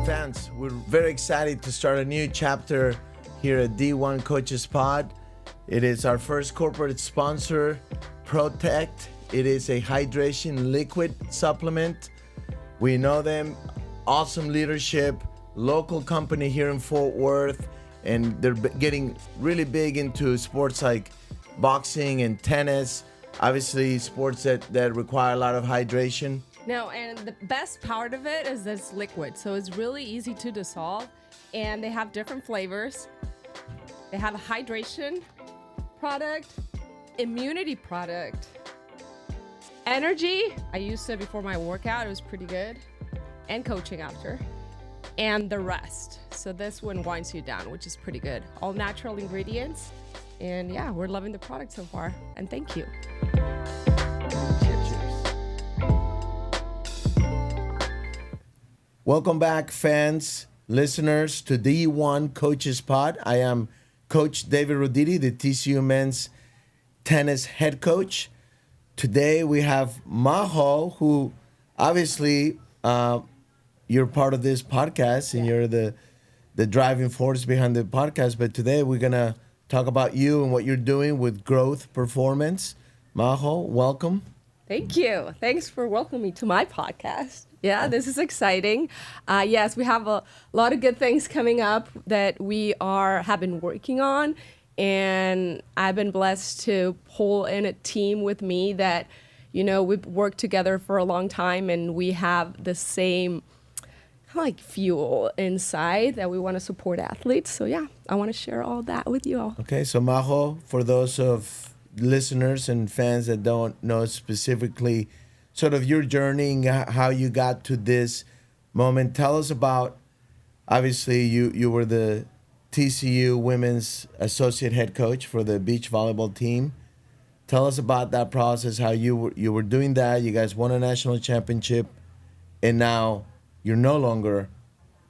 Fans, we're very excited to start a new chapter here at D1 Coaches Pod. It is our first corporate sponsor, Protect. It is a hydration liquid supplement. We know them, awesome leadership, local company here in Fort Worth, and they're getting really big into sports like boxing and tennis, obviously sports that require a lot of hydration. No, and the best part of it is that it's liquid, so it's really easy to dissolve, and they have different flavors. They have a hydration product, immunity product, energy. I used it before my workout, it was pretty good, and coaching after, and the rest. So this one winds you down, which is pretty good. All natural ingredients, and yeah, we're loving the product so far, and thank you. Welcome back, fans, listeners, to D1 Coaches Pod. I am Coach David Roditi, the TCU men's tennis head coach. Today we have Majo, who obviously you're part of this podcast and you're the driving force behind the podcast. But today we're going to talk about you and what you're doing with growth performance. Majo, welcome. Thank you. Thanks for welcoming me to my podcast. Yeah, this is exciting. Yes, we have a lot of good things coming up that we have been working on. And I've been blessed to pull in a team with me that, we've worked together for a long time, and we have the same kind of like fuel inside that we want to support athletes. So yeah, I want to share all that with you all. Okay, so Majo, for those of listeners and fans that don't know specifically sort of your journey, how you got to this moment, tell us about, obviously you were the TCU women's associate head coach for the beach volleyball team. Tell us about that process, how you were doing that. You guys won a national championship, and now you're no longer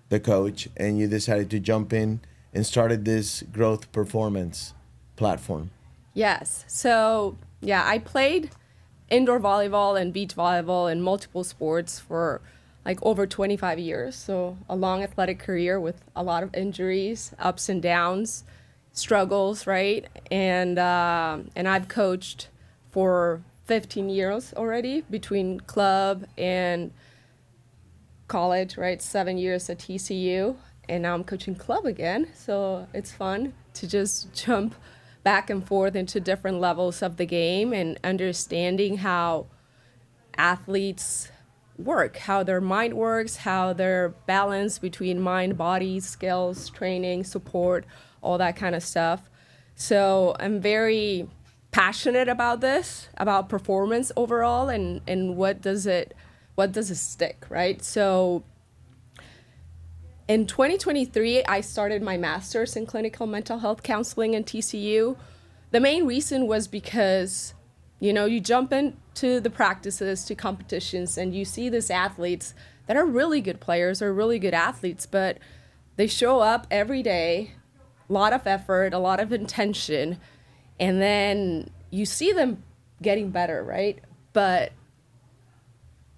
the coach, and you decided to jump in and started this growth performance platform. Yes. So, yeah, I played indoor volleyball and beach volleyball and multiple sports for like over 25 years. So a long athletic career with a lot of injuries, ups and downs, struggles, right? And I've coached for 15 years already between club and college, right? 7 years at TCU, and now I'm coaching club again. So it's fun to just jump back and forth into different levels of the game and understanding how athletes work, how their mind works, how their balance between mind, body, skills, training, support, all that kind of stuff. So I'm very passionate about this, about performance overall, and what does it stick, right? So in 2023, I started my master's in clinical mental health counseling in TCU. The main reason was because, you jump into the practices, to competitions, and you see these athletes that are really good players or really good athletes, but they show up every day, a lot of effort, a lot of intention, and then you see them getting better, right? But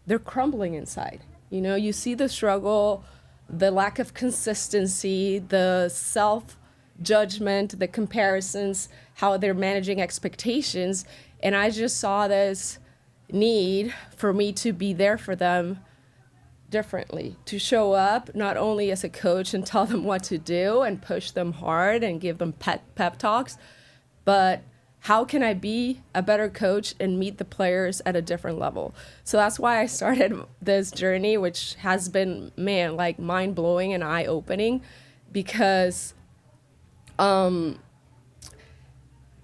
they're crumbling inside. You see the struggle, the lack of consistency, the self-judgment, the comparisons, how they're managing expectations. And I just saw this need for me to be there for them differently, to show up not only as a coach and tell them what to do and push them hard and give them pep talks, but how can I be a better coach and meet the players at a different level? So that's why I started this journey, which has been, like mind-blowing and eye-opening, because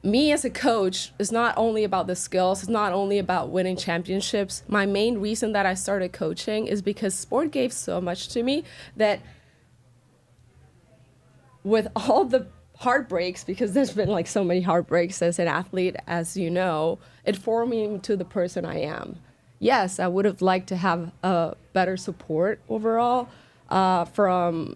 me as a coach is not only about the skills, it's not only about winning championships. My main reason that I started coaching is because sport gave so much to me that with all the heartbreaks, because there's been like so many heartbreaks as an athlete, as you know, it formed me into the person I am. Yes, I would have liked to have a better support overall from,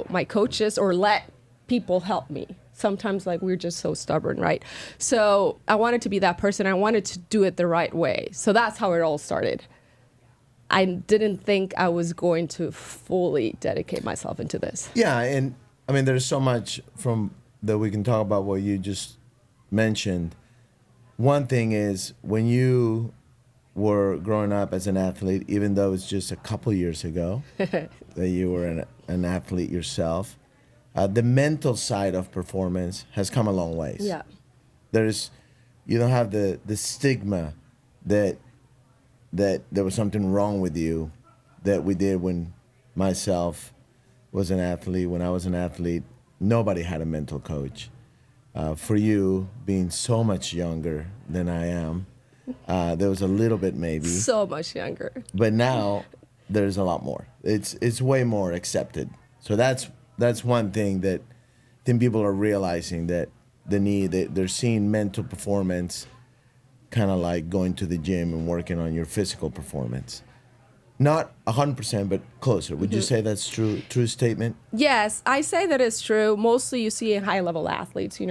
my coaches, or let people help me. Sometimes we're just so stubborn, right? So I wanted to be that person. I wanted to do it the right way. So that's how it all started. I didn't think I was going to fully dedicate myself into this. Yeah, and I mean, there's so much from that we can talk about what you just mentioned. One thing is when you were growing up as an athlete, even though it's just a couple years ago that you were an athlete yourself, the mental side of performance has come a long ways. Yeah. There's, you don't have the stigma that there was something wrong with you that we did when myself was an athlete, when I was an athlete. Nobody had a mental coach. For you, being so much younger than I am, there was a little bit maybe. So much younger. But now there's a lot more. It's way more accepted. So that's one thing that then people are realizing, that the need, they're seeing mental performance kind of like going to the gym and working on your physical performance. Not 100%, but closer. Would you say that's true statement? Yes, I say that it's true. Mostly you see in high-level athletes,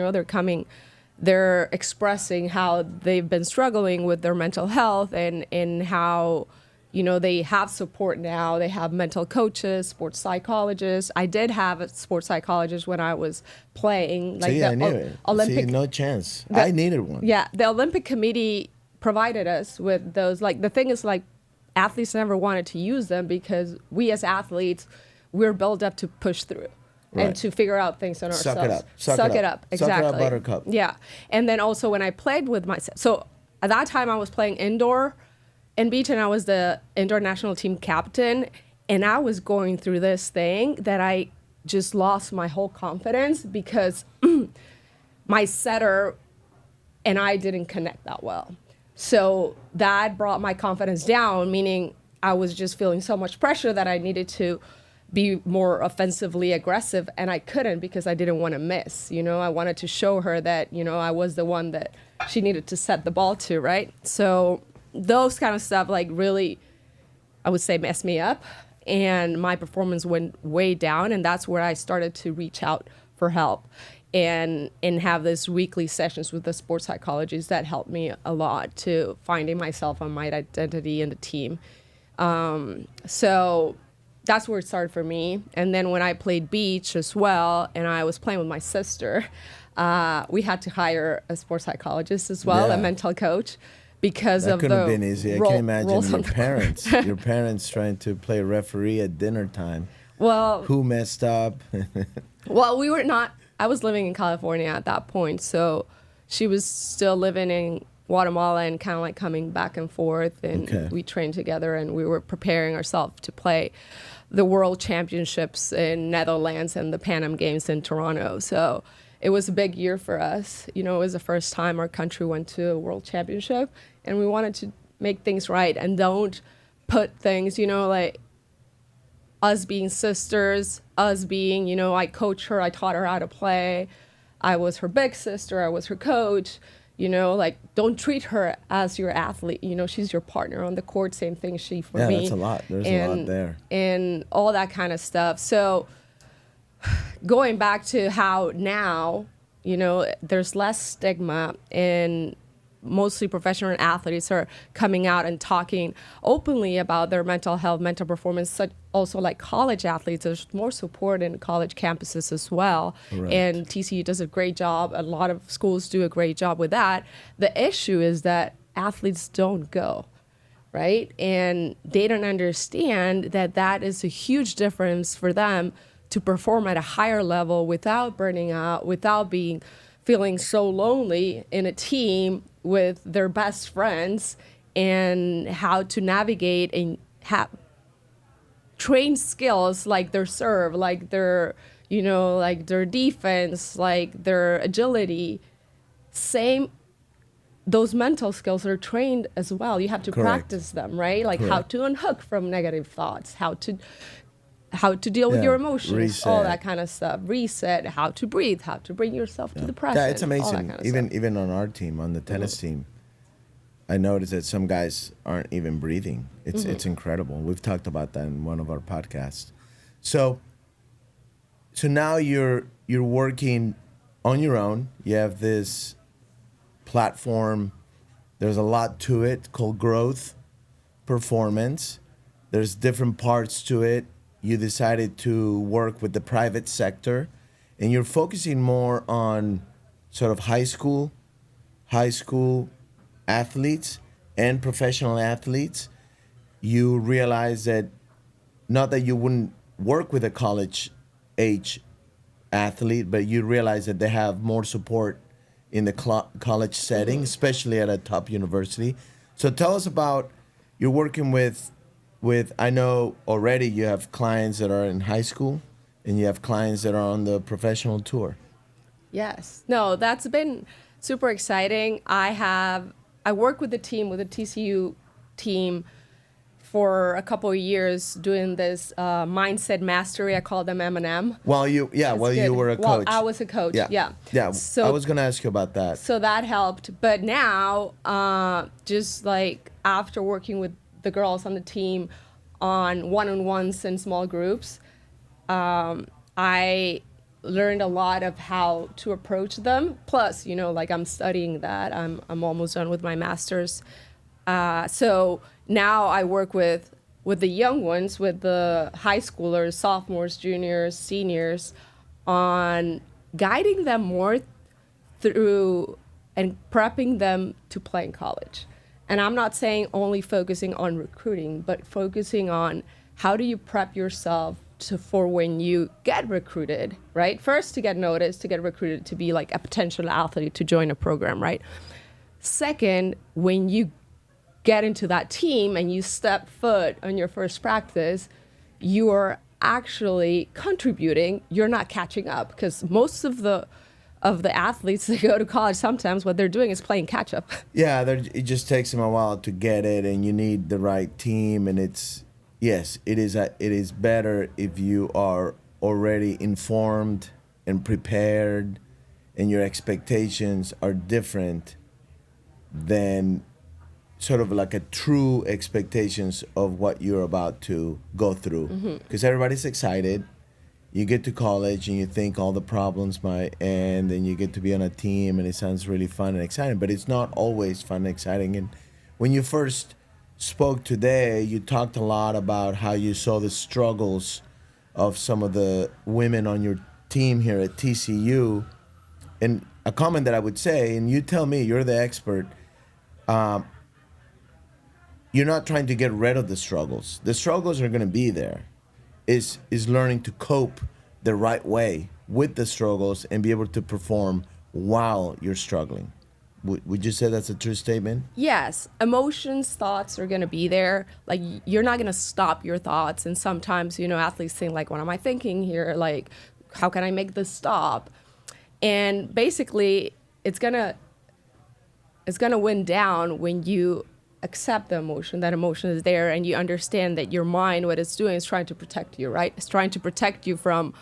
they're expressing how they've been struggling with their mental health and how, they have support now. They have mental coaches, sports psychologists. I did have a sports psychologist when I was playing. Like I knew it. Olympic, no chance. I needed one. Yeah, the Olympic Committee provided us with those. Like, the thing is, like, athletes never wanted to use them because we as athletes, we're built up to push through. Right. And to figure out things on ourselves. Suck it up. Suck it up. Exactly. Suck it up, buttercup. Yeah. And then also when I played with myself. So at that time I was playing indoor in beach, and I was the indoor national team captain. And I was going through this thing that I just lost my whole confidence because my setter and I didn't connect that well. So that brought my confidence down, meaning I was just feeling so much pressure that I needed to be more offensively aggressive, and I couldn't because I didn't want to miss. I wanted to show her that, I was the one that she needed to set the ball to, right? So those kind of stuff, like, really, I would say, messed me up, and my performance went way down, and that's where I started to reach out for help and have this weekly sessions with the sports psychologist that helped me a lot to finding myself and my identity in the team. So that's where it started for me. And then when I played beach as well, and I was playing with my sister, we had to hire a sports psychologist as well, a mental coach, because that of couldn't the have been easy. I can imagine your parents trying to play referee at dinner time. Well, who messed up? Well, I was living in California at that point, so she was still living in Guatemala and kind of like coming back and forth, and we trained together, and we were preparing ourselves to play the World Championships in Netherlands and the Pan Am Games in Toronto. So it was a big year for us. It was the first time our country went to a World Championship, and we wanted to make things right and don't put things, like us being sisters, us being, I coached her, I taught her how to play. I was her big sister, I was her coach. Like, don't treat her as your athlete. She's your partner on the court. Same thing for me. Yeah, that's a lot. There's a lot there. And all that kind of stuff. So going back to how now, there's less stigma, and mostly professional athletes are coming out and talking openly about their mental health, mental performance. Such also, like, college athletes, there's more support in college campuses as well. Right. And TCU does a great job. A lot of schools do a great job with that. The issue is that athletes don't go, right? And they don't understand that is a huge difference for them to perform at a higher level without burning out, without feeling so lonely in a team with their best friends, and how to navigate and train skills like their serve, like their, like their defense, like their agility. Those mental skills are trained as well. You have to practice them, right? Like how to unhook from negative thoughts, how to deal with your emotions, reset. All that kind of stuff. Reset, how to breathe, how to bring yourself to the present. Yeah, it's amazing. All that kind of even on our team, on the tennis team, I noticed that some guys aren't even breathing. It's incredible. We've talked about that in one of our podcasts. So now you're working on your own. You have this platform. There's a lot to it called growth, performance. There's different parts to it. You decided to work with the private sector, and you're focusing more on sort of high school athletes and professional athletes. You realize that not that you wouldn't work with a college age athlete, but you realize that they have more support in the college setting, especially at a top university. So tell us about you're working with I know already you have clients that are in high school and you have clients that are on the professional tour. Yes. No, that's been super exciting. I work with the team, with the TCU team for a couple of years doing this mindset mastery. I call them M&M. While you were a coach. I was a coach. Yeah. So I was going to ask you about that. So that helped. But now, just like after working with the girls on the team on one-on-ones and small groups, I learned a lot of how to approach them. Plus, like I'm studying that. I'm almost done with my master's. So now I work with the young ones, with the high schoolers, sophomores, juniors, seniors, on guiding them more through and prepping them to play in college. And I'm not saying only focusing on recruiting, but focusing on how do you prep yourself for when you get recruited, right? First, to get noticed, to get recruited, to be like a potential athlete, to join a program, right? Second, when you get into that team and you step foot on your first practice, you are actually contributing. You're not catching up, because most of the athletes that go to college, sometimes what they're doing is playing catch up. Yeah, it just takes them a while to get it, and you need the right team. And it is better if you are already informed and prepared, and your expectations are different than sort of like a true expectations of what you're about to go through. Because everybody's excited. You get to college and you think all the problems might end, and you get to be on a team and it sounds really fun and exciting, but it's not always fun and exciting. And when you first spoke today, you talked a lot about how you saw the struggles of some of the women on your team here at TCU. And a comment that I would say, and you tell me, you're the expert, you're not trying to get rid of the struggles. The struggles are going to be there. Is learning to cope the right way with the struggles and be able to perform while you're struggling. Would you say that's a true statement? Yes. Emotions, thoughts are going to be there. Like, you're not going to stop your thoughts. And sometimes, athletes think, like, what am I thinking here? Like, how can I make this stop? And basically, it's going to win down when you accept the emotion. That emotion is there, and you understand that your mind, what it's doing is trying to protect you, right? It's trying to protect you from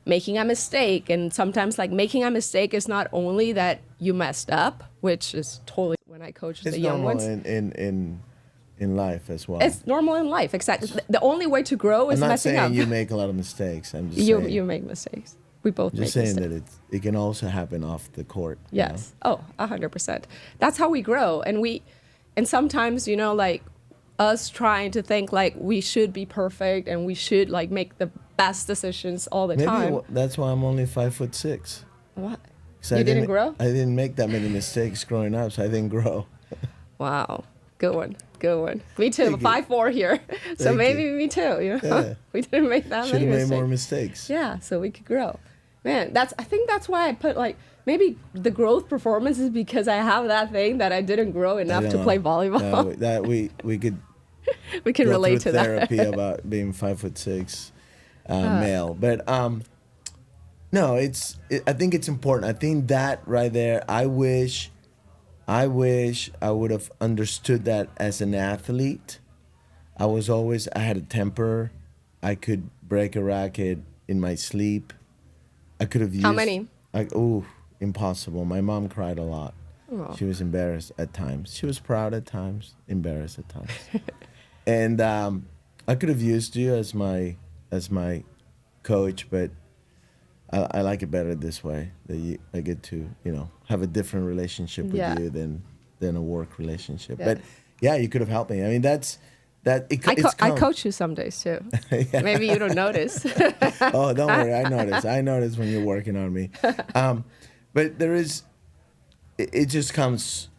making a mistake. And sometimes, like, making a mistake is not only that you messed up, which is totally when I coach the young ones. It's normal in life as well. It's normal in life, exactly. The only way to grow is messing up. I'm not saying you make a lot of mistakes. I'm just saying you make mistakes. We both make mistakes. Just saying that it can also happen off the court. Yes. Oh, 100%. That's how we grow. And sometimes, like, us trying to think like we should be perfect and we should, like, make the best decisions all the time. Maybe that's why I'm only 5'6". What? You didn't grow? I didn't make that many mistakes growing up, so I didn't grow. Wow. Good one. Me too. 5'4" here. So maybe me too. Yeah. We didn't make that many mistakes. Should have made more mistakes. Yeah, so we could grow. Man, I think that's why I put, like, maybe the growth performance is because I have that thing that I didn't grow enough to play volleyball. We could we can relate to therapy about being 5'6" male, but no, I think it's important. I think that right there, I wish I would have understood that as an athlete. I had a temper. I could break a racket in my sleep. I could have used. How many? Impossible. My mom cried a lot. Oh. She was embarrassed at times. She was proud at times, embarrassed at times. And I could have used you as my coach, but I like it better this way. That I get to have a different relationship with you than a work relationship. Yeah. But yeah, you could have helped me. I mean, that I counts. coach you some days too. Yeah. Maybe you don't notice. Oh, don't worry. I notice. I notice when you're working on me. But there is, it just comes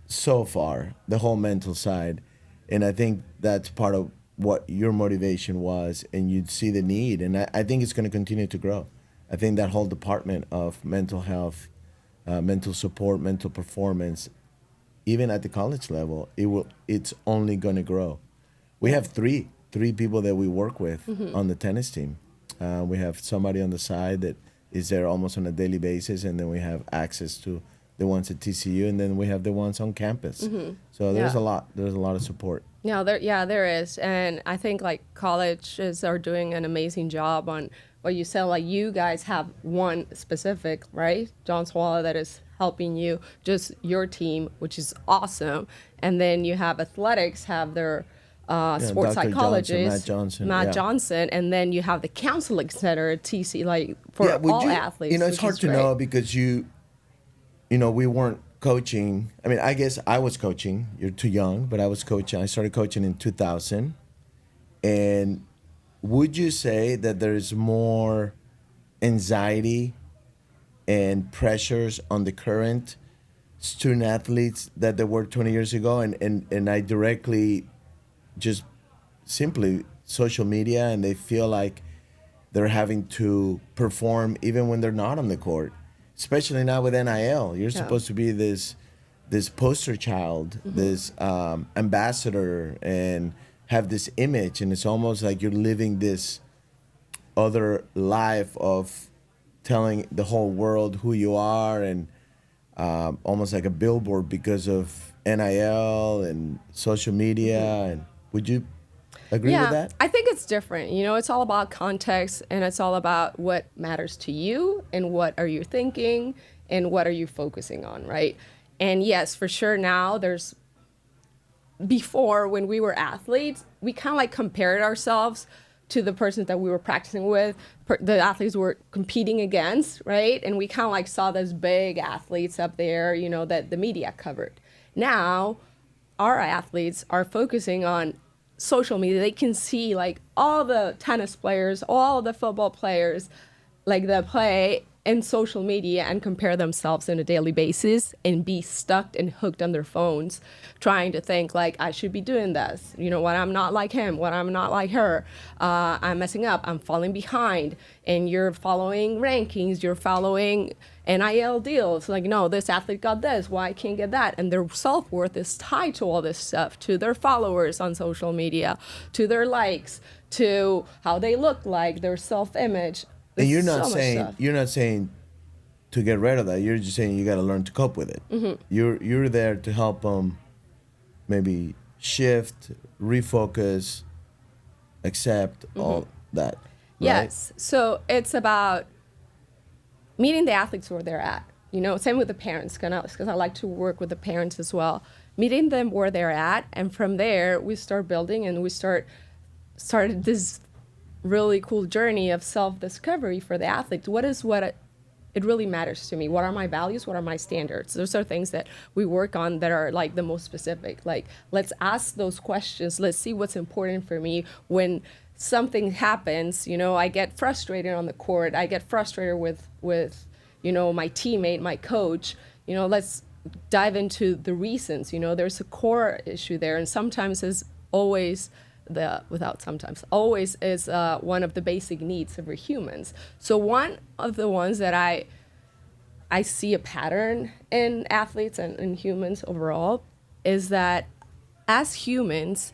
so far, the whole mental side. And I think that's part of what your motivation was. And you'd see the need. And I think it's going to continue to grow. I think that whole department of mental health, mental support, mental performance, even at the college level, it's only going to grow. We have three people that we work with on the tennis team. We have somebody on the side that is there almost on a daily basis, and then we have access to the ones at TCU, and then we have the ones on campus. So there's a lot of support. No, there is, and I think like colleges are doing an amazing job on what you said. Like you guys have one specific, right, John Swallow, that is helping you, just your team, which is awesome, and then you have athletics have their sports Dr. psychologist, Matt Johnson, and then you have the counseling center at TC, like for all athletes. You know, it's hard to know because we weren't coaching. I mean, I guess I was coaching. You're too young, but I was coaching. I started coaching in 2000. And would you say that there's more anxiety and pressures on the current student athletes that there were 20 years ago? And I directly just simply social media, and they feel like they're having to perform even when they're not on the court, especially now with NIL. You're supposed to be this poster child, this ambassador, and have this image, and it's almost like you're living this other life of telling the whole world who you are, and almost like a billboard because of NIL and social media. And would you agree with that? I think it's different. You know, it's all about context, and it's all about what matters to you and what are you thinking and what are you focusing on, right? And yes, for sure now before when we were athletes, we kind of like compared ourselves to the persons that we were practicing with, the athletes we were competing against, right? And we kind of like saw those big athletes up there, you know, that the media covered. Now, our athletes are focusing on social media. They can see like all the tennis players, all the football players, like that play in social media and compare themselves on a daily basis and be stuck and hooked on their phones, trying to think like, I should be doing this. You know, what I'm not like him, what I'm not like her. I'm messing up, I'm falling behind. And you're following rankings, you're following NIL deals. Like, no, this athlete got this, why I can't get that? And their self-worth is tied to all this stuff, to their followers on social media, to their likes, to how they look like, their self-image. And you're not saying to get rid of that. You're just saying you got to learn to cope with it. You're there to help them maybe shift, refocus, accept all that. Right? Yes. So it's about meeting the athletes where they're at. You know, same with the parents, because I like to work with the parents as well. Meeting them where they're at, and from there we start building, and we started this really cool journey of self-discovery for the athletes. What it really matters to me? What are my values? What are my standards? Those are things that we work on that are like the most specific. Like, let's ask those questions. Let's see what's important for me. When something happens, you know, I get frustrated on the court. I get frustrated with you know, my teammate, my coach. You know, let's dive into the reasons. You know, there's a core issue there, and sometimes is always always is one of the basic needs of humans. So one of the ones that I see a pattern in athletes and in humans overall is that as humans,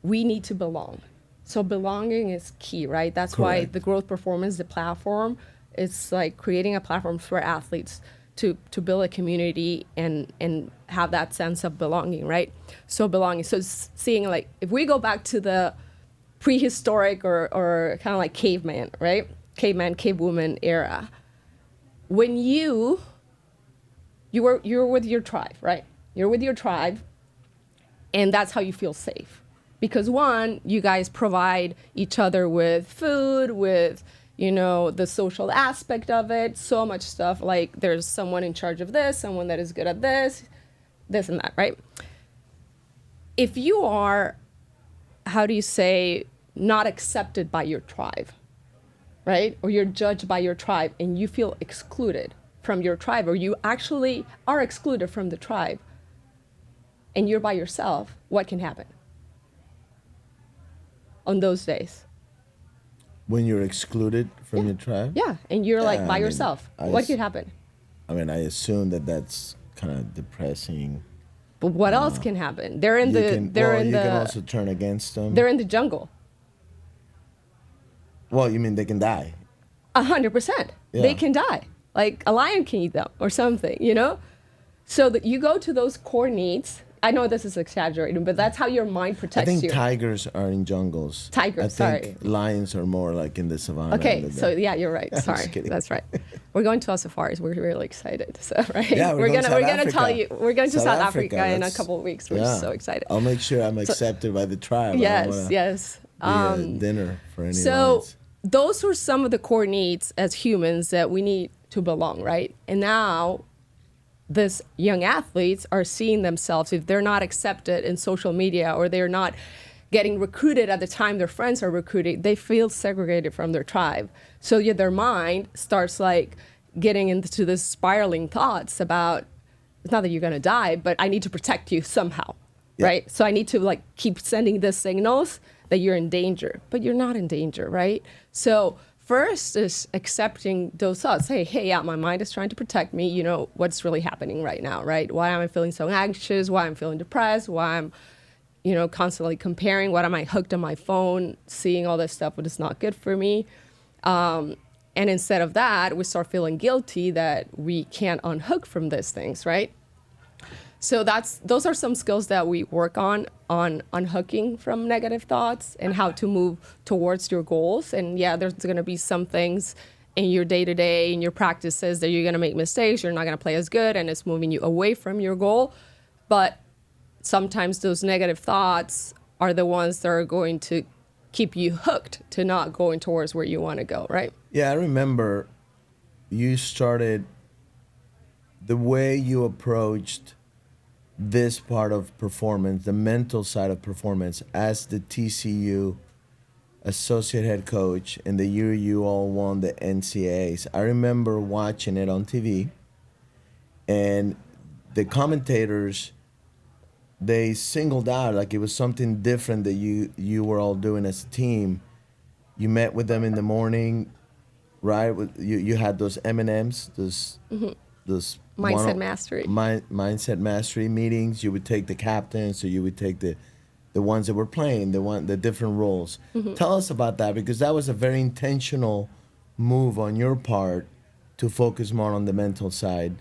we need to belong. So belonging is key, right? That's Correct. why the growth performance, the platform, it's like creating a platform for athletes to build a community and have that sense of belonging, right? So belonging. So seeing like, if we go back to the prehistoric or kind of like caveman, right? Cavewoman era. When you're with your tribe, right? You're with your tribe, and that's how you feel safe. Because one, you guys provide each other with food, with, you know, the social aspect of it, so much stuff. Like there's someone in charge of this, someone that is good at this and that, right? if you are, how do you say, not accepted by your tribe, right? Or you're judged by your tribe and you feel excluded from your tribe, or you actually are excluded from the tribe and you're by yourself, what can happen on those days? When you're excluded from your tribe? Yeah, and you're like Yeah, by I mean, yourself. I What s- could happen? I mean, I assume that that's kind of depressing. But what else can happen? They're in You the can, they're well, in you the can also turn against them. they're in the jungle. Well, you mean they can die? 100%. Yeah. They can die. Like a lion can eat them or something, you know? So that you go to those core needs. I know this is exaggerating, but that's how your mind I protects think you. tigers are in jungles. Tigers, I think sorry. lions are more like in the savannah. Okay, so yeah, you're right. I'm just Sorry, kidding. that's right. We're going to our safaris. We're really excited. So right, Yeah, we're going to we're South gonna tell Africa. you we're going to South South Africa in a that's- couple of weeks. We're yeah. so excited. I'll make sure I'm accepted by the tribe. I don't Yes, wanna yes. be a dinner for any So lions. those were some of the core needs as humans that we need to belong, right? And now this young athletes are seeing themselves, if they're not accepted in social media or they're not getting recruited at the time their friends are recruiting, they feel segregated from their tribe. So yeah, their mind starts like getting into this spiraling thoughts about, it's not that you're gonna die, but I need to protect you somehow, Yeah. right? So I need to like keep sending the signals that you're in danger, but you're not in danger, right? So first is accepting those thoughts. Hey, yeah, my mind is trying to protect me. You know, what's really happening right now, right? Why am I feeling so anxious? Why I'm feeling depressed? Why I'm, constantly comparing? Why am I hooked on my phone, seeing all this stuff, but it's not good for me? And instead of that, we start feeling guilty that we can't unhook from these things, right? So those are some skills that we work on unhooking from negative thoughts and how to move towards your goals. And yeah, there's going to be some things in your day-to-day, in your practices that you're going to make mistakes, you're not going to play as good, and it's moving you away from your goal. But sometimes those negative thoughts are the ones that are going to keep you hooked to not going towards where you want to go, right? Yeah, I remember you started the way you approached this part of performance, the mental side of performance, as the TCU associate head coach in the year you all won the NCAAs. I remember watching it on TV, and the commentators, they singled out like it was something different that you were all doing as a team. You met with them in the morning, right? You had those M&Ms, those Mindset mastery. Mindset mastery meetings. You would take the captains, so you would take the ones that were playing, the different roles. Tell us about that, because that was a very intentional move on your part to focus more on the mental side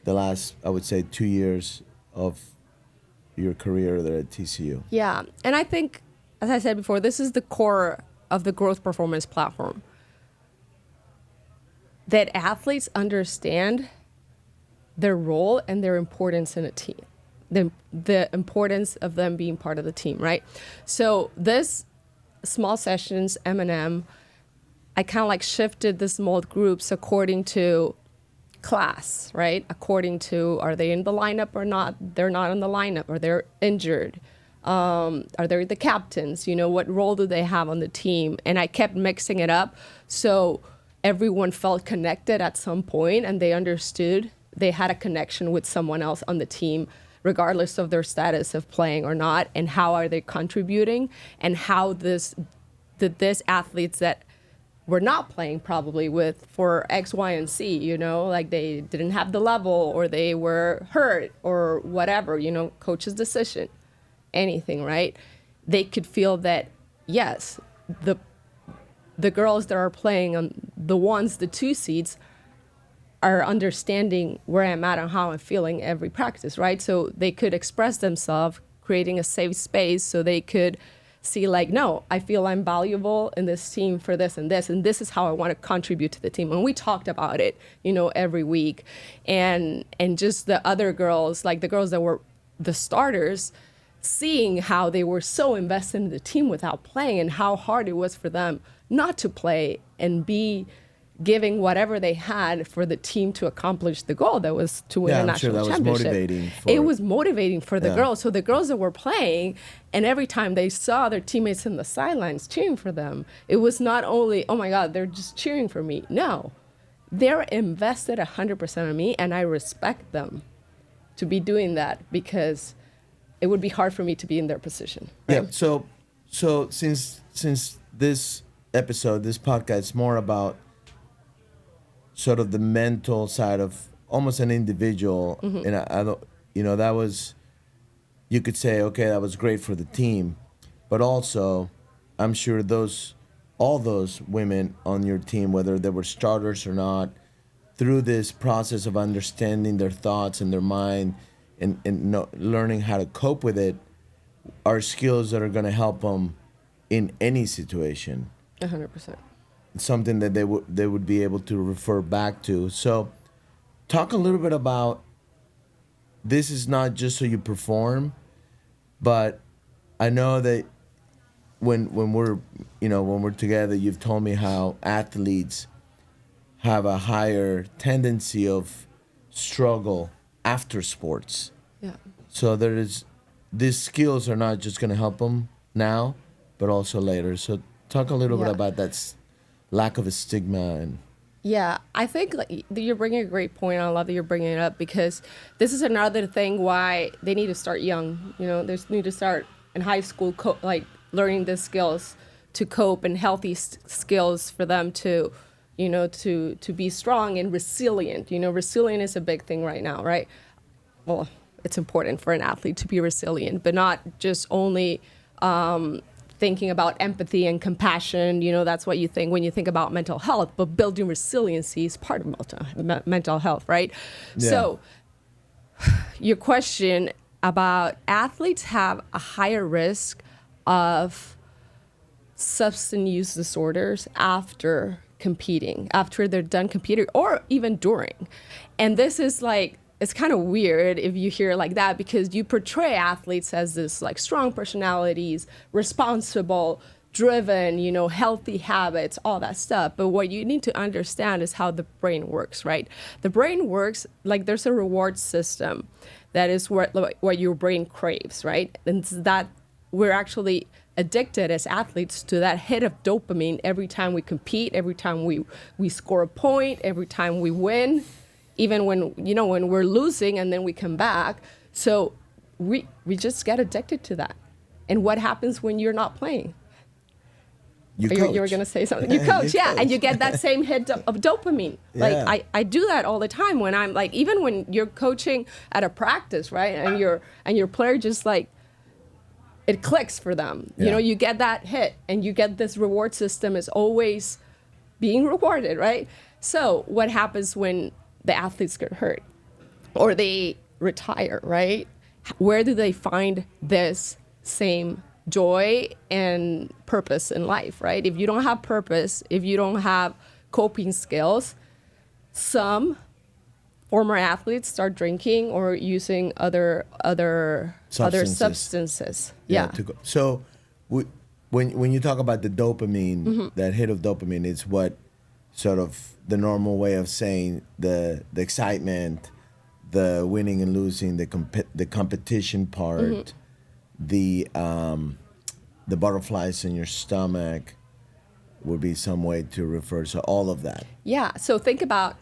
the last, I would say, 2 years of your career there at TCU. Yeah, and I think, as I said before, this is the core of the growth performance platform. That athletes understand their role and their importance in a team, the importance of them being part of the team, right? So this small sessions, M&M, I kind of like shifted the small groups according to class, right? According to, are they in the lineup or not? They're not in the lineup, or they're injured. Are they the captains? What role do they have on the team? And I kept mixing it up so everyone felt connected at some point and they understood they had a connection with someone else on the team, regardless of their status of playing or not, and how are they contributing, and how this athletes that were not playing probably with for X, Y, and C, like they didn't have the level, or they were hurt, or whatever, coach's decision, anything, right? They could feel that, yes, the girls that are playing on the 2 seeds are understanding where I'm at and how I'm feeling every practice, right? So they could express themselves, creating a safe space so they could see like, no, I feel I'm valuable in this team for this, and this is how I want to contribute to the team. And we talked about it, every week. And just the other girls, like the girls that were the starters, seeing how they were so invested in the team without playing and how hard it was for them not to play and be giving whatever they had for the team to accomplish the goal that was to win a I'm sure national that was championship. motivating It was motivating for the Yeah. girls. So the girls that were playing, and every time they saw their teammates in the sidelines cheering for them, it was not only, oh my God, they're just cheering for me. No, they're invested 100% in me, and I respect them to be doing that, because it would be hard for me to be in their position. Right? Yeah. So since this episode, this podcast is more about sort of the mental side of almost an individual, and I don't, that was, you could say, okay, that was great for the team, but also, I'm sure all those women on your team, whether they were starters or not, through this process of understanding their thoughts and their mind, and learning how to cope with it, are skills that are going to help them in any situation. 100%. It's something that they would be able to refer back to. So, talk a little bit about, this is not just so you perform, but I know that when we're together, you've told me how athletes have a higher tendency of struggle after sports. Yeah. So these skills are not just going to help them now, but also later. So talk a little bit about that lack of a stigma. And Yeah, I think you're bringing a great point. I love that you're bringing it up, because this is another thing why they need to start young. They need to start in high school, learning the skills to cope, and healthy skills for them to be strong and resilient. Resilient is a big thing right now, right? Well, it's important for an athlete to be resilient, but not just only thinking about empathy and compassion. That's what you think when you think about mental health, but building resiliency is part of mental health, right? Yeah. So your question about athletes have a higher risk of substance use disorders after competing, after they're done competing, or even during. And this is it's kind of weird if you hear it like that, because you portray athletes as this strong personalities, responsible, driven, healthy habits, all that stuff. But what you need to understand is how the brain works, right? The brain works there's a reward system that is what your brain craves, right? And that we're actually addicted as athletes to that hit of dopamine every time we compete, every time we score a point, every time we win, even when we're losing and then we come back. So we just get addicted to that. And what happens when you're not playing? You were going to say something. You coach, yeah, and you get that same hit of dopamine. Yeah. I do that all the time when I'm even when you're coaching at a practice, right? And your player just it clicks for them. Yeah. You get that hit, and you get this reward system is always being rewarded, right? So what happens when the athletes get hurt or they retire, right? Where do they find this same joy and purpose in life, right? If you don't have purpose, if you don't have coping skills, some former athletes start drinking or using other substances. Yeah. So when you talk about the dopamine, that hit of dopamine, is what sort of the normal way of saying the excitement, the winning and losing, the competition part, the butterflies in your stomach would be some way to refer to all of that. Yeah. So think about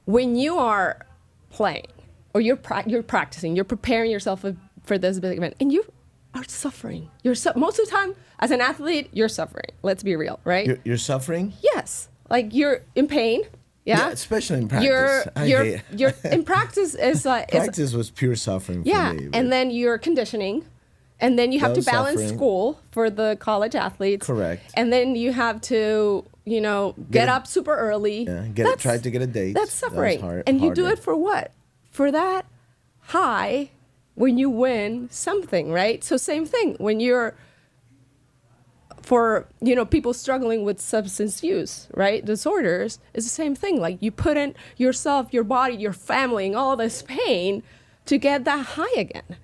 when you are playing or you're practicing, you're preparing yourself for this big event, and you are suffering. Most of the time, as an athlete, you're suffering. Let's be real, right? You're suffering? Yes. You're in pain. Yeah. Especially in practice. You're in practice is practice was pure suffering for me. And then you're conditioning. And then you have to balance suffering. School for the college athletes. Correct. And then you have to, get up super early. Yeah, try to get a date. That's suffering. That and you do it for what? For that high when you win something, right? So same thing when you're, for, people struggling with substance use, right? Disorders, it's the same thing. You put in yourself, your body, your family, and all this pain to get that high again.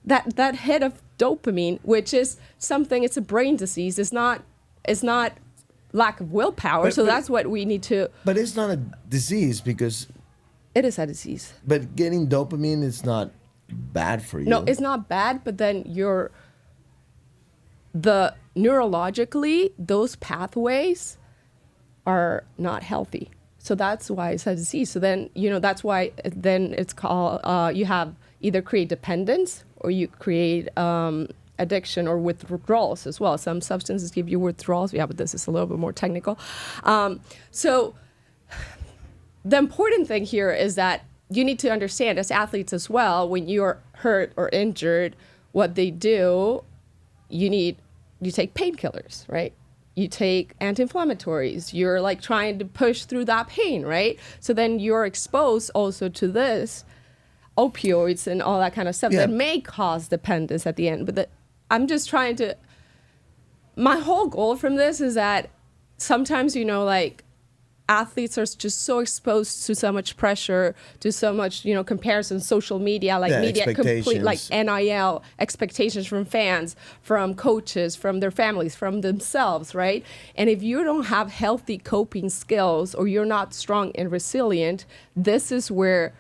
That hit of dopamine, which is something, it's a brain disease. It's not lack of willpower. So that's what we need to. But it's not a disease because. It is a disease. But getting dopamine is not bad for you. No, it's not bad, but then neurologically, those pathways are not healthy. So that's why it's a disease. So then, that's why then it's called, you have either create dependence or you create addiction or withdrawals as well. Some substances give you withdrawals. Yeah, but this is a little bit more technical. So the important thing here is that you need to understand as athletes as well, when you're hurt or injured, what they do, you take painkillers, right? You take anti-inflammatories. You're like trying to push through that pain, right? So then you're exposed also to this opioids and all that kind of stuff that may cause dependence at the end. But I'm just trying to, my whole goal from this is that sometimes, like athletes are just so exposed to so much pressure, to so much, comparison, social media, like media complete, like NIL expectations from fans, from coaches, from their families, from themselves, right? And if you don't have healthy coping skills or you're not strong and resilient, this is where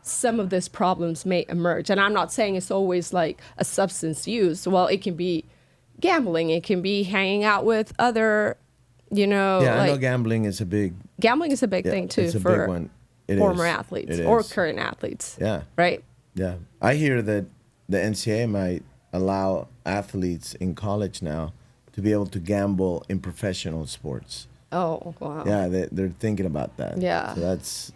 some of these problems may emerge. And I'm not saying it's always like a substance use. Well, it can be gambling. It can be hanging out with other, I know gambling is a big thing too for former athletes or current athletes. Yeah. Right? Yeah. I hear that the NCAA might allow athletes in college now to be able to gamble in professional sports. Oh, wow. Yeah, they're thinking about that. Yeah. So that's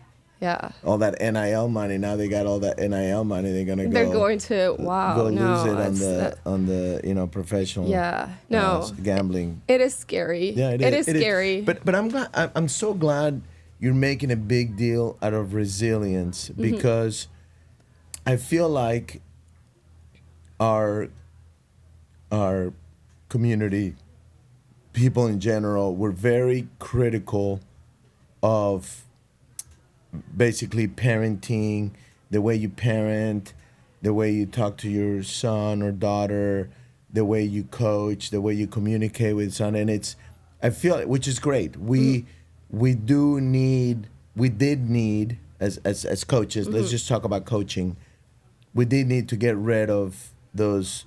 all that NIL money. Now they got all that NIL money. They're going to lose it on the professional. Yeah. No. Gambling. It is scary. Yeah, it is scary. But I'm so glad you're making a big deal out of resilience because I feel like our community, people in general, were very critical of basically parenting, the way you parent, the way you talk to your son or daughter, the way you coach, the way you communicate with son. And I feel, which is great. We did need as coaches, let's just talk about coaching. We did need to get rid of those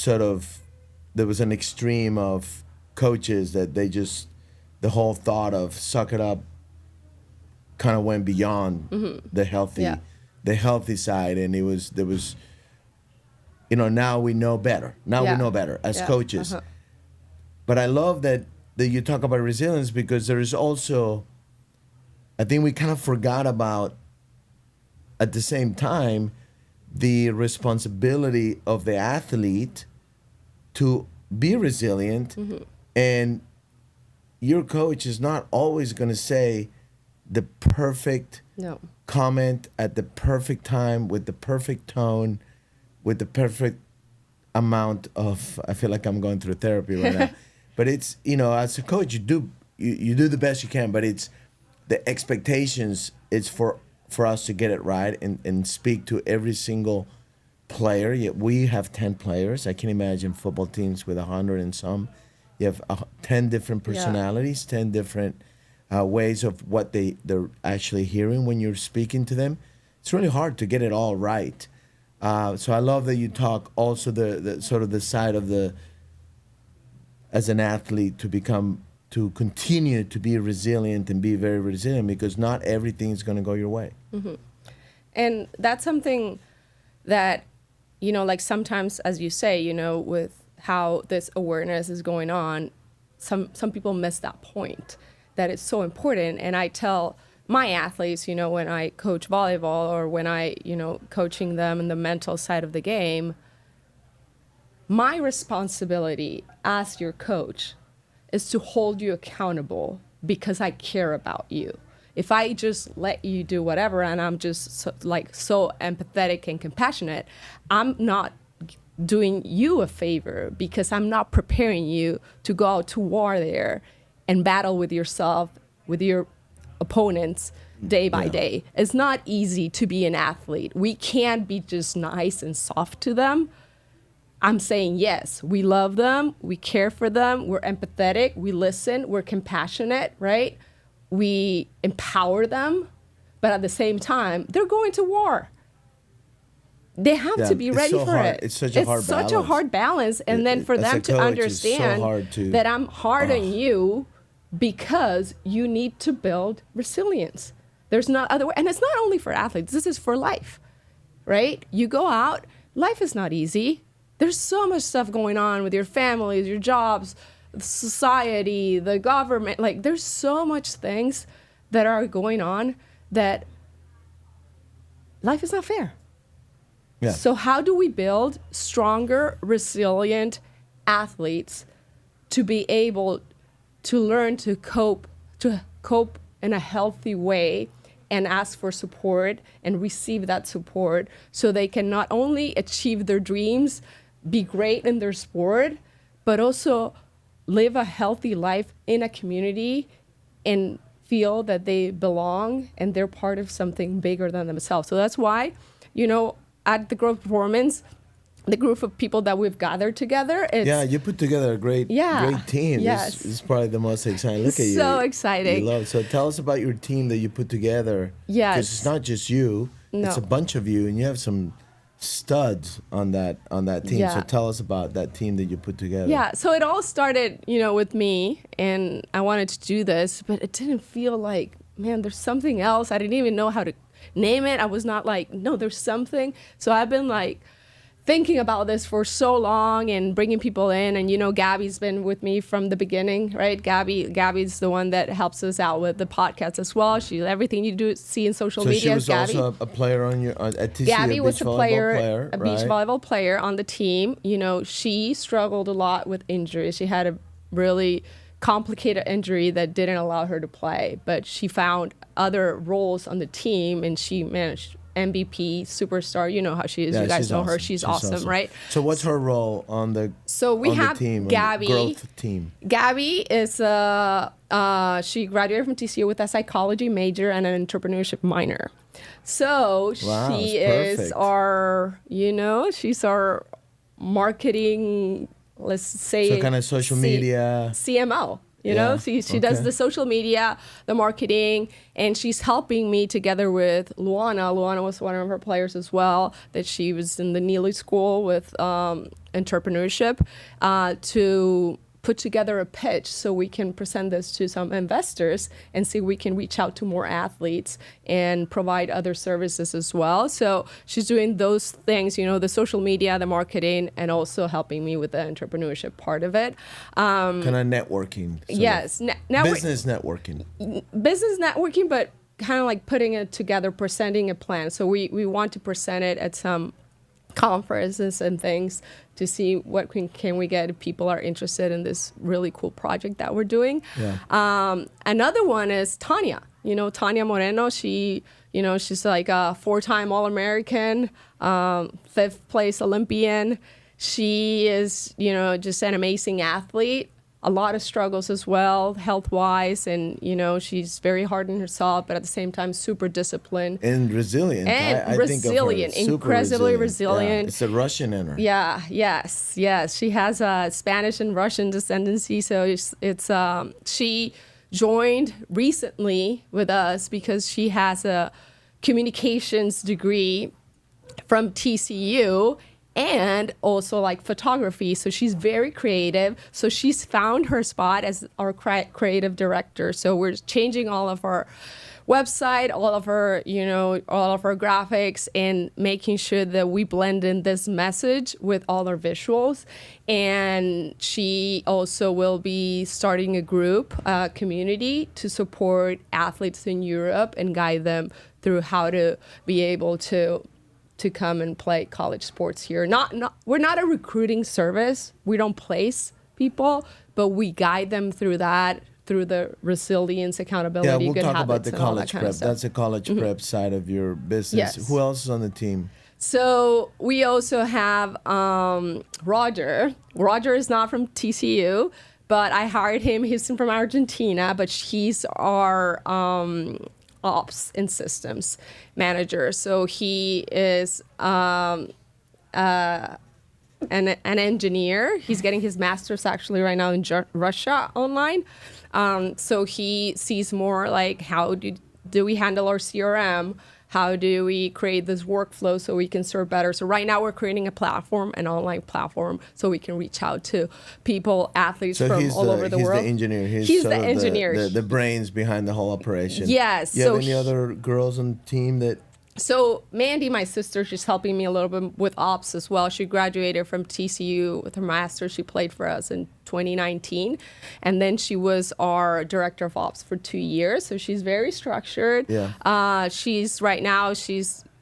there was an extreme of coaches that the whole thought of suck it up kind of went beyond the healthy side, and there was now we know better. We know better as coaches. But I love that you talk about resilience because there is also, I think we kind of forgot about at the same time the responsibility of the athlete to be resilient, and your coach is not always going to say the perfect comment at the perfect time with the perfect tone, with the perfect amount of. I feel like I'm going through therapy right now, but it's as a coach you do the best you can, but it's the expectations. It's for us to get it right and speak to every single player. Yet we have 10 players. I can imagine football teams with 100 and some. You have 10 different personalities, 10 different ways of what they're actually hearing when you're speaking to them. It's really hard to get it all right. So I love that you talk also the sort of the side of as an athlete to continue to be resilient and be very resilient, because not everything is going to go your way. And that's something that, like sometimes, as you say, with how this awareness is going on, some people miss that point. That is so important. And I tell my athletes, when I coach volleyball or when I, coaching them in the mental side of the game, my responsibility as your coach is to hold you accountable because I care about you. If I just let you do whatever and I'm just so empathetic and compassionate, I'm not doing you a favor because I'm not preparing you to go out to war there and battle with yourself, with your opponents day by day. It's not easy to be an athlete. We can't be just nice and soft to them. I'm saying yes, we love them, we care for them, we're empathetic, we listen, we're compassionate, right? We empower them, but at the same time, they're going to war. They have Yeah, to be it's ready so for hard. it. It's such a hard such a balance. hard balance. And then for As a them to coach, it's so understand hard to. that I'm hard on Ugh. you because you need to build resilience. There's not other way. And it's not only for athletes, this is for life, right? You go out, life is not easy. There's so much stuff going on with your families, your jobs, society, the government. Like, there's so much things that are going on that life is not fair. Yeah. So how do we build stronger, resilient athletes to be able to learn to cope in a healthy way and ask for support and receive that support so they can not only achieve their dreams, be great in their sport, but also live a healthy life in a community and feel that they belong and they're part of something bigger than themselves. So that's why, at the Growth Performance, the group of people that we've gathered together, You put together a great team. Yes. This is probably the most exciting. Look at you. So exciting. You love. So tell us about your team that you put together. Yes. Because it's not just you. No. It's a bunch of you, and you have some studs on that team. Yeah. So tell us about that team that you put together. Yeah, so it all started, with me, and I wanted to do this, but it didn't feel like, man, there's something else. I didn't even know how to name it. I was not like, no, there's something. So I've been like thinking about this for so long and bringing people in, and Gabby's been with me from the beginning, right? Gabby's the one that helps us out with the podcast as well. Everything you see in social So media she was is Gabby. also a player at TCU. Gabby was a player, beach right? volleyball player on the team. She struggled a lot with injuries. She had a really complicated injury that didn't allow her to play, but she found other roles on the team and she managed MVP, superstar. You know how she is. Yeah, you guys she's know her. awesome. She's awesome, right? So what's her role on the We on have the team, Gabby. on the growth team? Gabby is she graduated from TCU with a psychology major and an entrepreneurship minor. So Wow, she that's is perfect. our, she's our marketing, let's say, So kind of social media. CMO. Yeah, She does okay. the social media, the marketing, and she's helping me together with Luana. Luana was one of her players as well, that she was in the Neely School with entrepreneurship to put together a pitch so we can present this to some investors and see if we can reach out to more athletes and provide other services as well. So she's doing those things, the social media, the marketing, and also helping me with the entrepreneurship part of it. Kind of networking. sort Yes, of. Business networking. business networking, but kind of like putting it together, presenting a plan. So we want to present it at some conferences and things to see what can we get if people are interested in this really cool project that we're doing. Yeah. Another one is Tanya. Tanya Moreno. She's like a 4-time All-American, 5th place Olympian. She is, just an amazing athlete. A lot of struggles as well, health-wise, and she's very hard on herself, but at the same time, super disciplined And resilient. and I resilient, think of her. Super incredibly Yeah, resilient. it's the Russian in her. Yeah, yes. She has a Spanish and Russian descendancy, so it's she joined recently with us because she has a communications degree from TCU and also like photography. So she's very creative. So she's found her spot as our creative director. So we're changing all of our website, all of our graphics, and making sure that we blend in this message with all our visuals. And she also will be starting a group, community to support athletes in Europe and guide them through how to be able to come and play college sports here. We're not a recruiting service. We don't place people, but we guide them through that, through the resilience, accountability, Yeah, we'll good talk habits, about the and all that college kind of prep. stuff. That's the college prep side of your business. Yes. Who else is on the team? So we also have Roger. Roger is not from TCU, but I hired him. He's from Argentina, but he's our ops and systems manager. So he is an engineer. He's getting his master's actually right now in Russia online. So he sees more like how do we handle our CRM? How do we create this workflow so we can serve better? So right now we're creating a platform, an online platform, so we can reach out to people, athletes from all over the world. He's the engineer. He's the engineer. The brains behind the whole operation. Yes. You have any other girls on the team that... So Mandy, my sister, she's helping me a little bit with ops as well. She graduated from TCU with her master's. She played for us in 2019. And then she was our director of ops for 2 years. So she's very structured. Yeah. She's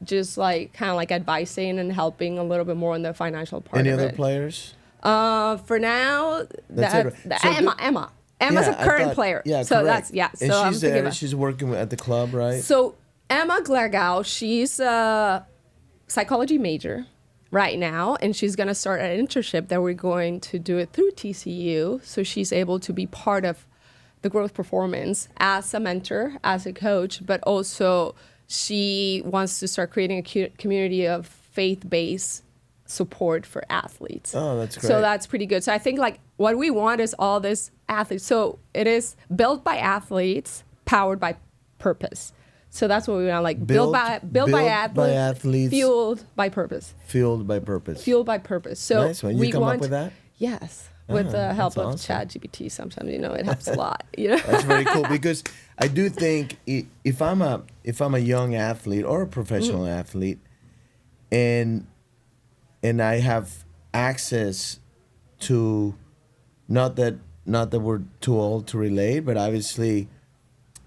just like kind of like advising and helping a little bit more on the financial part Any of other it. players? For now, Emma. Emma's a current player. Yeah, so correct. So and I'm she's thinking there. about- She's working at the club, right? So Emma Glargau, she's a psychology major right now, and she's going to start an internship that we're going to do it through TCU. So she's able to be part of the growth performance as a mentor, as a coach, but also she wants to start creating a community of faith-based support for athletes. Oh, that's great. So that's pretty good. So I think like what we want is all this athletes. So it is built by athletes, powered by purpose. So that's what we want, like built by athletes, fueled by purpose. Fueled by purpose. Fueled by purpose. So nice one. You come up with that? Yes, with the help of awesome. ChatGPT. Sometimes it helps a lot. You know, That's very cool because I do think if I'm a young athlete or a professional athlete, and I have access to, not that we're too old to relate, but obviously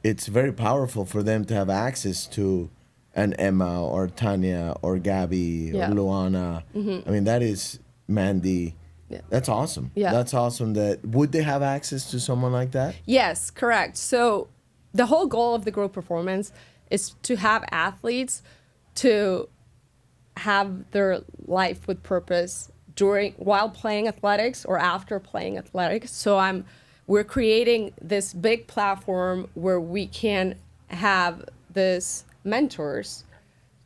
it's very powerful for them to have access to an Emma or Tanya or Gabby or Luana. I mean, that is Mandy. Yeah. That's awesome. Yeah. That's awesome. Would they have access to someone like that? Yes, correct. So the whole goal of the growth performance is to have athletes to have their life with purpose while playing athletics or after playing athletics. So we're creating this big platform where we can have this mentors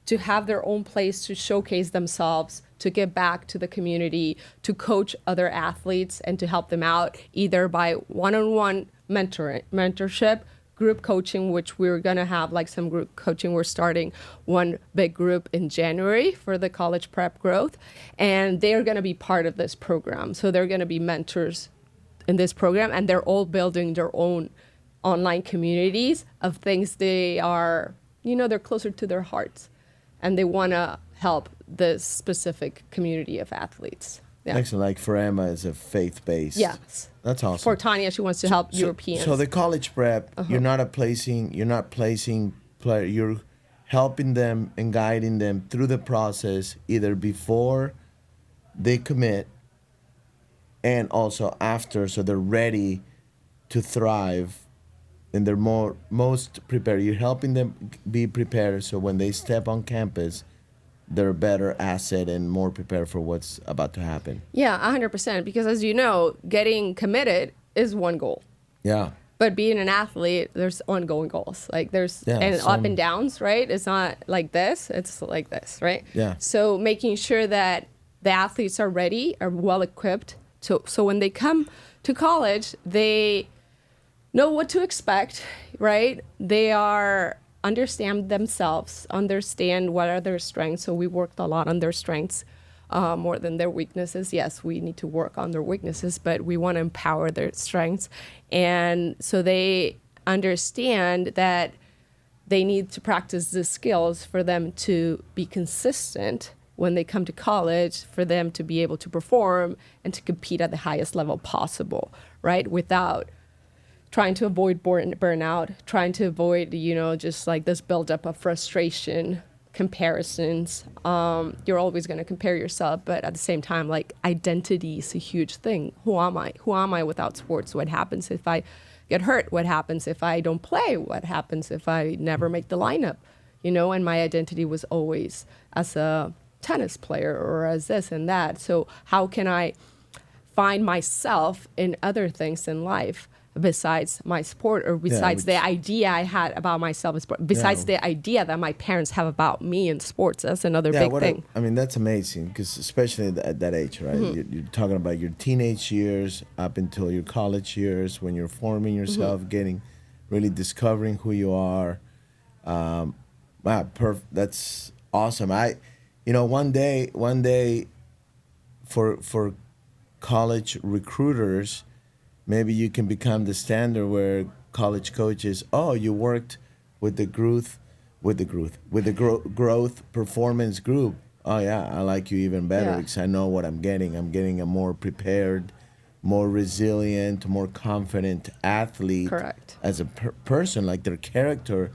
to have their own place to showcase themselves, to give back to the community, to coach other athletes and to help them out either by one-on-one mentorship, group coaching, which we're going to have like some group coaching. We're starting one big group in January for the college prep growth, and they're going to be part of this program. So they're going to be mentors in this program, and they're all building their own online communities of things they are, they're closer to their hearts, and they want to help this specific community of athletes. Yeah. Excellent. Like for Emma, is a faith-based. Yes. That's awesome. For Tanya, she wants to help Europeans. So the college prep, you're not placing player. You're helping them and guiding them through the process, either before they commit and also after, so they're ready to thrive and they're most prepared. You're helping them be prepared so when they step on campus, they're a better asset and more prepared for what's about to happen. Yeah, 100%. Because as you know, getting committed is one goal. Yeah. But being an athlete, there's ongoing goals. Like there's up and downs, right? It's not like this, it's like this, right? Yeah. So making sure that the athletes are ready, are well equipped. So when they come to college, they know what to expect, right? They understand themselves, understand what are their strengths. So we worked a lot on their strengths more than their weaknesses. Yes, we need to work on their weaknesses, but we want to empower their strengths. And so they understand that they need to practice the skills for them to be consistent when they come to college, for them to be able to perform and to compete at the highest level possible, right? Without trying to avoid burnout, trying to avoid, just like this buildup of frustration, comparisons. You're always going to compare yourself, but at the same time, like identity is a huge thing. Who am I? Who am I without sports? What happens if I get hurt? What happens if I don't play? What happens if I never make the lineup? And my identity was always as a tennis player or as this and that. So how can I find myself in other things in life besides my sport, or besides the idea I had about myself in sport, besides the idea that my parents have about me in sports. That's another big thing. I mean, that's amazing, because especially at that age, right? You're talking about your teenage years up until your college years, when you're forming yourself, getting, really discovering who you are. That's awesome. One day, for college recruiters, maybe you can become the standard where college coaches, oh, you worked with the growth performance group. Oh yeah, I like you even better because I know what I'm getting. I'm getting a more prepared, more resilient, more confident athlete. Correct. As a person, like their character,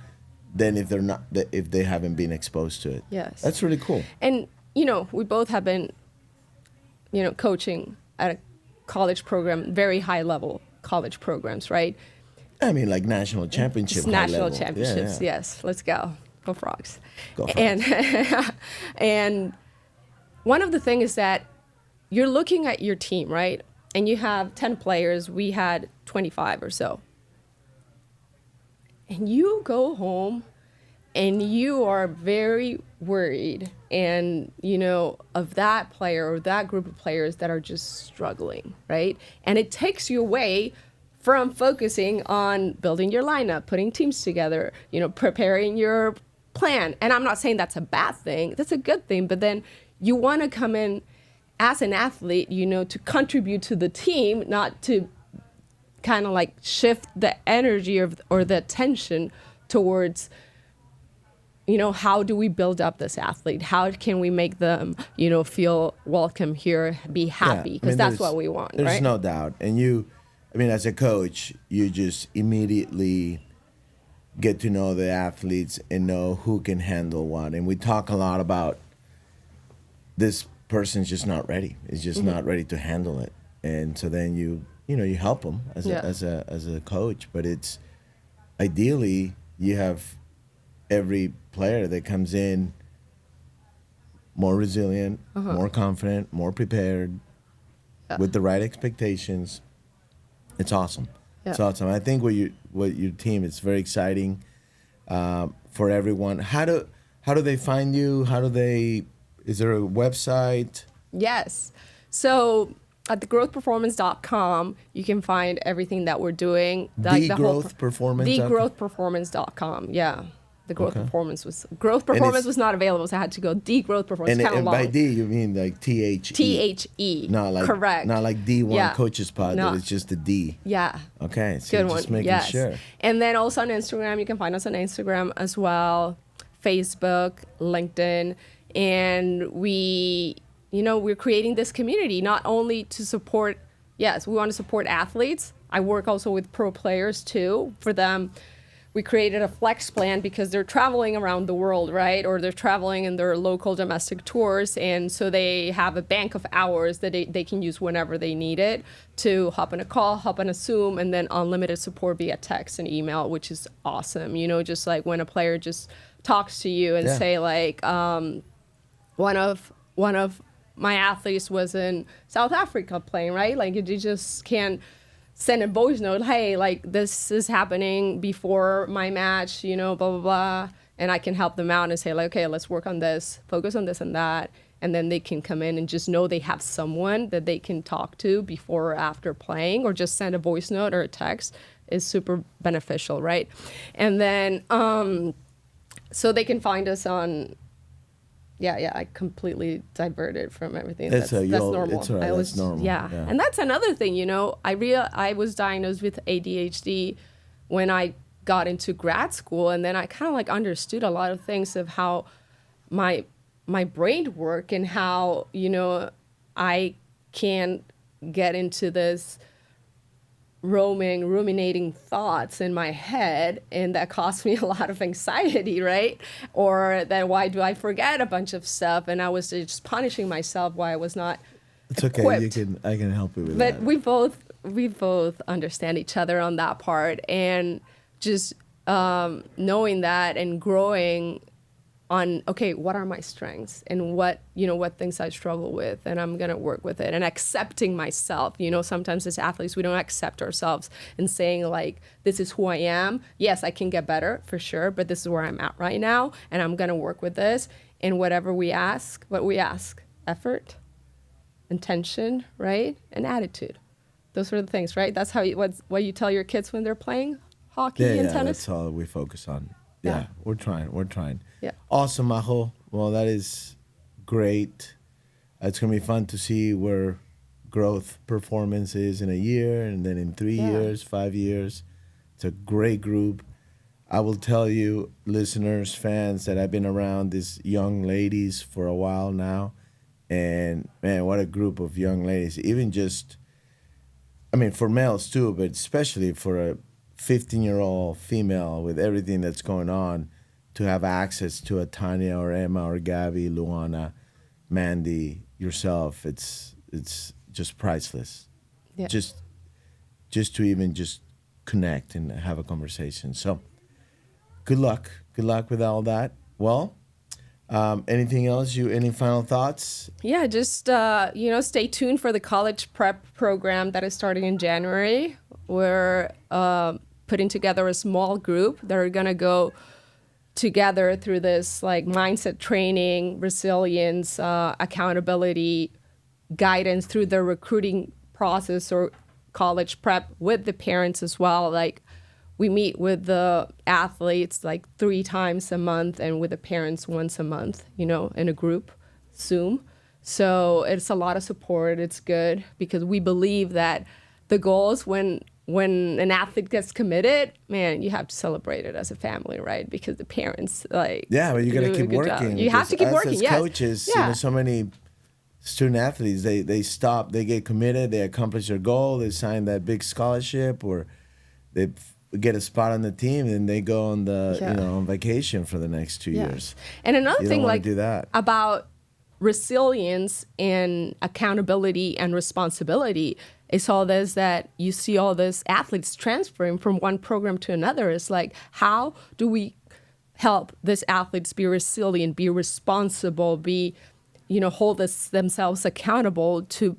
than if they haven't been exposed to it. Yes. That's really cool. And we both have been, coaching at a college program, very high level college programs, right? I mean, like national championship. Just national level. championships, Yeah. yes. Let's go. Go Frogs. Go Frogs. And one of the things is that you're looking at your team, right? And you have 10 players. We had 25 or so. And you go home and you are very worried of that player or that group of players that are just struggling, right? And it takes you away from focusing on building your lineup, putting teams together, preparing your plan. And I'm not saying that's a bad thing. That's a good thing. But then you want to come in as an athlete, to contribute to the team, not to kind of like shift the energy or the attention towards, how do we build up this athlete? How can we make them, feel welcome here, be happy? Because that's what we want, there's right? no doubt. And as a coach, you just immediately get to know the athletes and know who can handle what. And we talk a lot about this person's just not ready. Is just not ready to handle it. And so then you help them as a coach. But it's ideally you have every player that comes in more resilient, more confident, more prepared, with the right expectations. It's awesome. Yeah. It's awesome. I think what your team, it's very exciting for everyone. How do they find you? Is there a website? Yes. So at thegrowthperformance.com, you can find everything that we're doing. Thegrowthperformance.com. Yeah. The growth performance was not available, so I had to go degrowth performance. And by D, you mean like THE? THE. Not like correct. Not like D1 Coaches Pod. No. It's just the D. Yeah. Okay. So good just one. making sure. And then also on Instagram, you can find us on Instagram as well, Facebook, LinkedIn, and we're creating this community not only to support. Yes, we want to support athletes. I work also with pro players too. For them, we created a flex plan because they're traveling around the world, right? Or they're traveling in their local domestic tours. And so they have a bank of hours that they can use whenever they need it to hop on a call, hop on a Zoom, and then unlimited support via text and email, which is awesome. Just like when a player just talks to you and say like, one of my athletes was in South Africa playing, right? Like you just can't send a voice note, hey, like this is happening before my match, blah, blah, blah. And I can help them out and say like, okay, let's work on this, focus on this and that. And then they can come in and just know they have someone that they can talk to before or after playing, or just send a voice note or a text is super beneficial, right? And then, so they can find us on, I completely diverted from everything. That's normal. It's all right. That's normal. Yeah. And that's another thing, I was diagnosed with ADHD when I got into grad school, and then I kind of like understood a lot of things of how my brain work and how, I can get into this ruminating thoughts in my head, and that caused me a lot of anxiety, right? Or that why do I forget a bunch of stuff, and I was just punishing myself why I was not equipped. Okay, I can help you with that. But we both understand each other on that part, and just knowing that and growing on, okay, what are my strengths and what things I struggle with, and I'm going to work with it, and accepting myself. Sometimes as athletes, we don't accept ourselves and saying like, this is who I am. Yes, I can get better for sure, but this is where I'm at right now, and I'm going to work with this. And whatever we ask, effort, intention, right? And attitude. Those are the things, right? That's how what you tell your kids when they're playing hockey and tennis. That's all we focus on. Yeah, we're trying. Yeah. Awesome, Majo. Well, that is great. It's going to be fun to see where growth performance is in a year, and then in 3 years, 5 years. It's a great group. I will tell you, listeners, fans, that I've been around these young ladies for a while now. And, man, what a group of young ladies. Even just, for males too, but especially for a 15-year-old female with everything that's going on, to have access to a Tanya or Emma or Gabby, Luana, Mandy, yourself, it's just priceless. Yeah. Just to even just connect and have a conversation. So good luck with all that. Well, anything else? Any final thoughts? Yeah, just stay tuned for the college prep program that is starting in January. We're putting together a small group that are gonna go together through this like mindset training, resilience, accountability, guidance through the recruiting process or college prep with the parents as well. Like, we meet with the athletes like 3 times a month and with the parents once a month, in a group, Zoom. So it's a lot of support. It's good because we believe that the goals when an athlete gets committed, man, you have to celebrate it as a family, right? Because the parents but you got to keep working. You have to keep working. As yes. coaches, so many student athletes, they stop, they get committed, they accomplish their goal, they sign that big scholarship, or they get a spot on the team, and they go on on vacation for the next 2 years. And another you thing don't do that. About resilience and accountability and responsibility is all this that you see all this athletes transferring from one program to another. It's like, how do we help these athletes be resilient, be responsible, hold themselves accountable to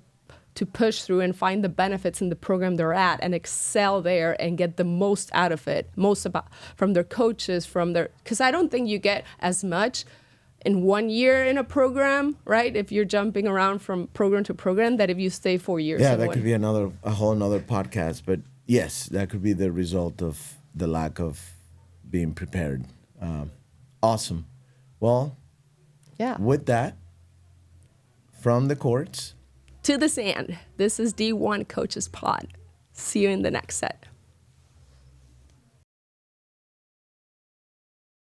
push through and find the benefits in the program they're at and excel there and get the most out of it, from their coaches, because I don't think you get as much in 1 year in a program, right? If you're jumping around from program to program, that if you stay 4 years. Yeah, that could be a whole another podcast. But yes, that could be the result of the lack of being prepared. Awesome. Well, with that, from the courts to the sand, this is D1 Coaches Pod. See you in the next set.